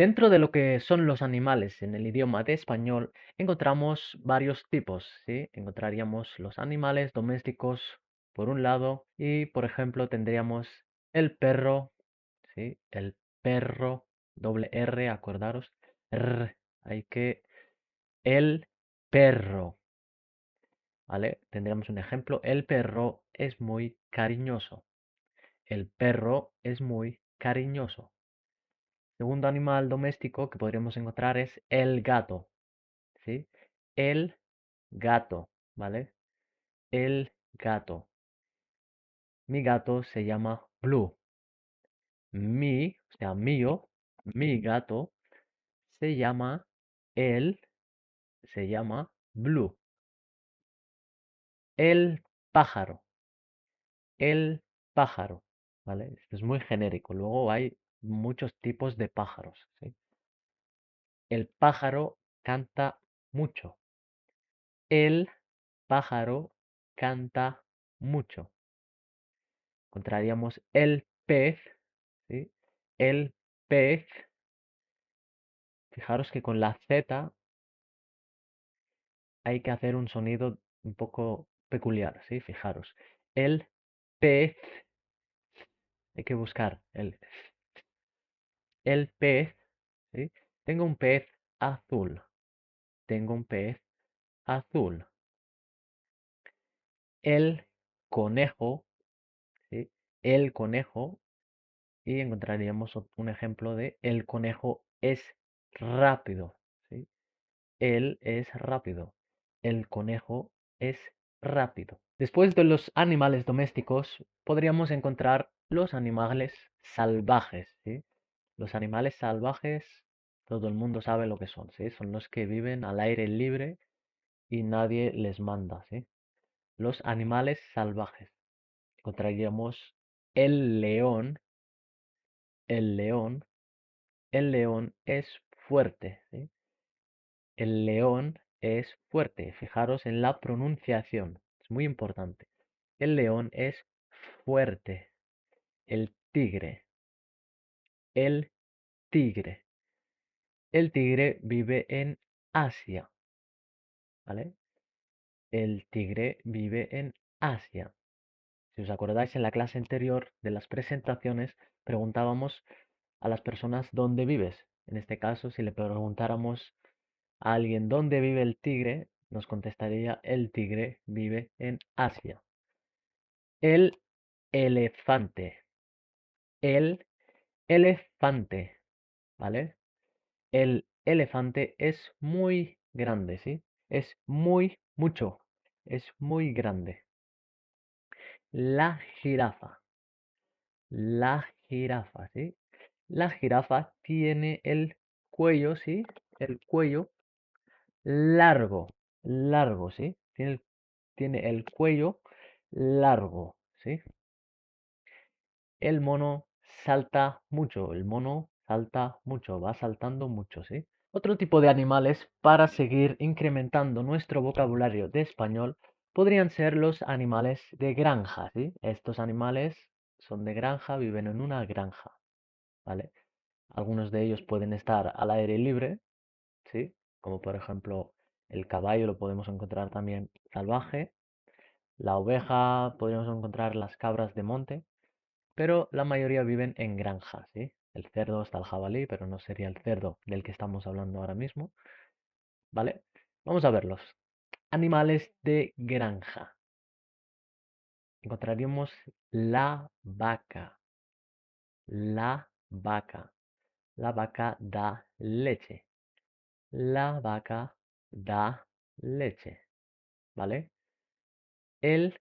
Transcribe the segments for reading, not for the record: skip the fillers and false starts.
Dentro de lo que son los animales en el idioma de español, encontramos varios tipos, ¿sí? Encontraríamos los animales domésticos por un lado y, por ejemplo, tendríamos el perro, ¿sí? El perro, doble R, acordaros, hay que, el perro, ¿vale? Tendríamos un ejemplo, el perro es muy cariñoso. El perro es muy cariñoso. Segundo animal doméstico que podríamos encontrar es el gato, ¿sí? El gato, ¿vale? El gato. Mi gato se llama Blue. O sea, mío, mi gato se llama, él se llama Blue. El pájaro, el pájaro, ¿vale? Esto es muy genérico. Luego hay muchos tipos de pájaros, ¿sí? El pájaro canta mucho. El pájaro canta mucho. Encontraríamos el pez, ¿sí? El pez. Fijaros que con la Z hay que hacer un sonido un poco peculiar, ¿sí? Fijaros. El pez. Hay que buscar el pez, ¿sí? Tengo un pez azul. Tengo un pez azul. El conejo, ¿sí? El conejo. Y encontraríamos un ejemplo de el conejo es rápido, ¿sí? Él es rápido. El conejo es rápido. Después de los animales domésticos, podríamos encontrar los animales salvajes, ¿sí? Los animales salvajes, todo el mundo sabe lo que son, ¿sí? Son los que viven al aire libre y nadie les manda, ¿sí? Los animales salvajes. Encontraríamos el león, el león, el león es fuerte, ¿sí? El león es fuerte. Fijaros en la pronunciación. Es muy importante. El león es fuerte. El tigre. El tigre. El tigre vive en Asia. ¿Vale? El tigre vive en Asia. Si os acordáis, en la clase anterior de las presentaciones preguntábamos a las personas dónde vives. En este caso, si le preguntáramos a alguien dónde vive el tigre, nos contestaría el tigre vive en Asia. El elefante. El elefante, ¿vale? El elefante es muy grande, ¿sí? Es mucho. Es muy grande. La jirafa. La jirafa, ¿sí? La jirafa tiene el cuello, ¿sí? El cuello largo, largo, ¿sí? Tiene el cuello largo, ¿sí? El mono salta mucho, el mono salta mucho, va saltando mucho, ¿sí? Otro tipo de animales para seguir incrementando nuestro vocabulario de español podrían ser los animales de granja, ¿sí? Estos animales son de granja, viven en una granja, ¿vale? Algunos de ellos pueden estar al aire libre, ¿sí? Como por ejemplo el caballo lo podemos encontrar también salvaje, la oveja, podríamos encontrar las cabras de monte, pero la mayoría viven en granjas, ¿sí? El cerdo está el jabalí, pero no sería el cerdo del que estamos hablando ahora mismo, ¿vale? Vamos a verlos. Animales de granja. Encontraríamos la vaca. La vaca. La vaca da leche. La vaca da leche, ¿vale? El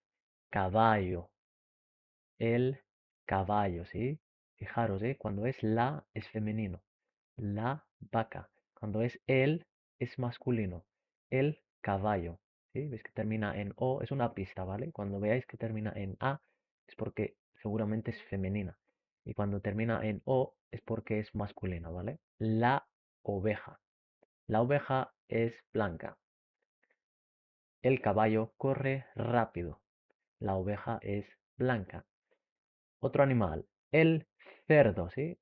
caballo. El caballo, ¿sí? Fijaros, ¿eh? Cuando es la es femenino. La vaca. Cuando es el es masculino. El caballo, ¿sí? ¿Ves que termina en O? Es una pista, ¿vale? Cuando veáis que termina en A es porque seguramente es femenina. Y cuando termina en O es porque es masculina, ¿vale? La oveja. La oveja es blanca. El caballo corre rápido. La oveja es blanca. Otro animal, el cerdo, ¿sí?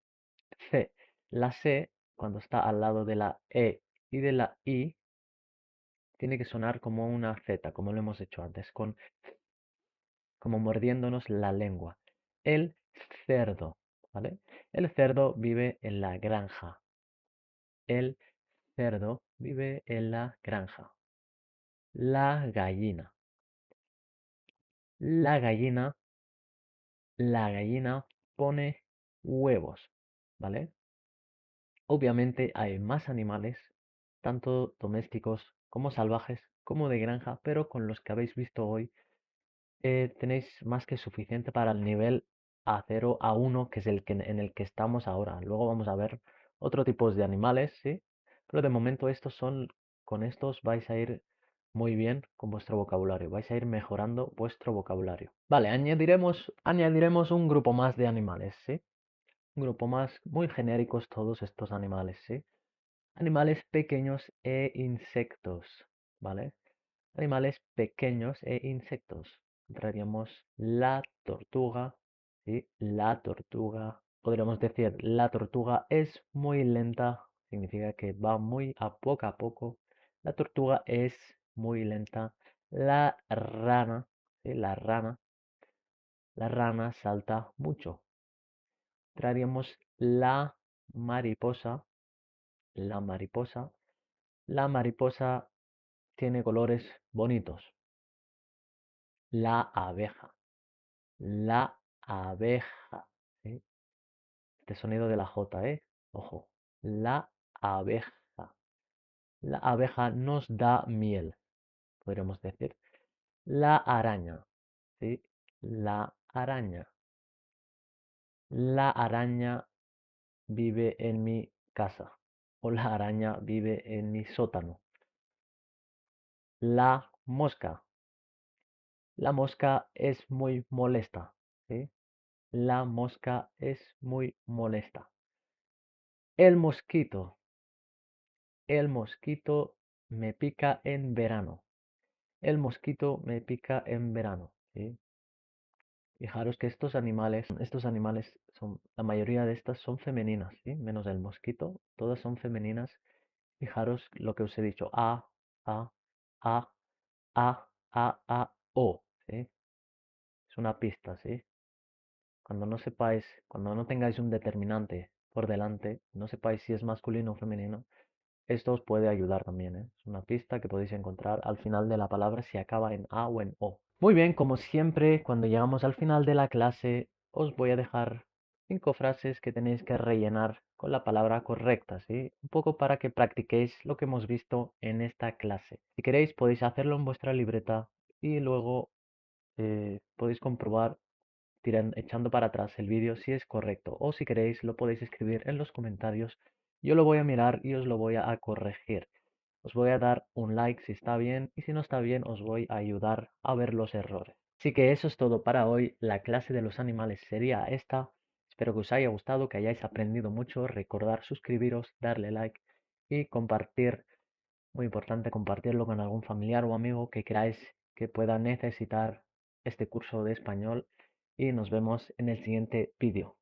C. La C cuando está al lado de la E y de la I, tiene que sonar como una Z, como lo hemos hecho antes, como mordiéndonos la lengua. El cerdo, ¿vale? El cerdo vive en la granja. El cerdo vive en la granja. La gallina. La gallina, la gallina pone huevos, ¿vale? Obviamente hay más animales, tanto domésticos como salvajes, como de granja, pero con los que habéis visto hoy tenéis más que suficiente para el nivel A0, A1, que es el que, en el que estamos ahora. Luego vamos a ver otro tipo de animales, ¿sí? Pero de momento con estos vais a ir muy bien con vuestro vocabulario. Vais a ir mejorando vuestro vocabulario. Vale, añadiremos un grupo más de animales, ¿sí? Un grupo más, muy genéricos todos estos animales, ¿sí? Animales pequeños e insectos, ¿vale? Animales pequeños e insectos. Encontraríamos la tortuga, ¿sí? La tortuga. Podríamos decir, la tortuga es muy lenta, significa que va muy a poco. La tortuga es muy lenta. La rana, ¿sí? La rana salta mucho. Traeríamos la mariposa, la mariposa. La mariposa tiene colores bonitos. La abeja. La abeja. ¿Sí? Este sonido de la J, ¿eh? Ojo. La abeja. La abeja nos da miel, podríamos decir. La araña. ¿Sí? La araña. La araña vive en mi casa. O la araña vive en mi sótano. La mosca. La mosca es muy molesta. ¿Sí? La mosca es muy molesta. El mosquito. El mosquito me pica en verano. El mosquito me pica en verano. ¿Sí? Fijaros que estos animales son, la mayoría de estas son femeninas, ¿sí? Menos el mosquito, todas son femeninas. Fijaros lo que os he dicho, a, a, o, ¿sí? Es una pista, ¿sí? Cuando no tengáis un determinante por delante, no sepáis si es masculino o femenino, esto os puede ayudar también, ¿eh? Es una pista que podéis encontrar al final de la palabra si acaba en A o en O. Muy bien, como siempre, cuando llegamos al final de la clase, os voy a dejar 5 frases que tenéis que rellenar con la palabra correcta, ¿sí? Un poco para que practiquéis lo que hemos visto en esta clase. Si queréis, podéis hacerlo en vuestra libreta y luego podéis comprobar echando para atrás el vídeo si es correcto. O si queréis, lo podéis escribir en los comentarios. Yo lo voy a mirar y os lo voy a corregir. Os voy a dar un like si está bien y si no está bien os voy a ayudar a ver los errores. Así que eso es todo para hoy. La clase de los animales sería esta. Espero que os haya gustado, que hayáis aprendido mucho. Recordar suscribiros, darle like y compartir. Muy importante compartirlo con algún familiar o amigo que creáis que pueda necesitar este curso de español y nos vemos en el siguiente vídeo.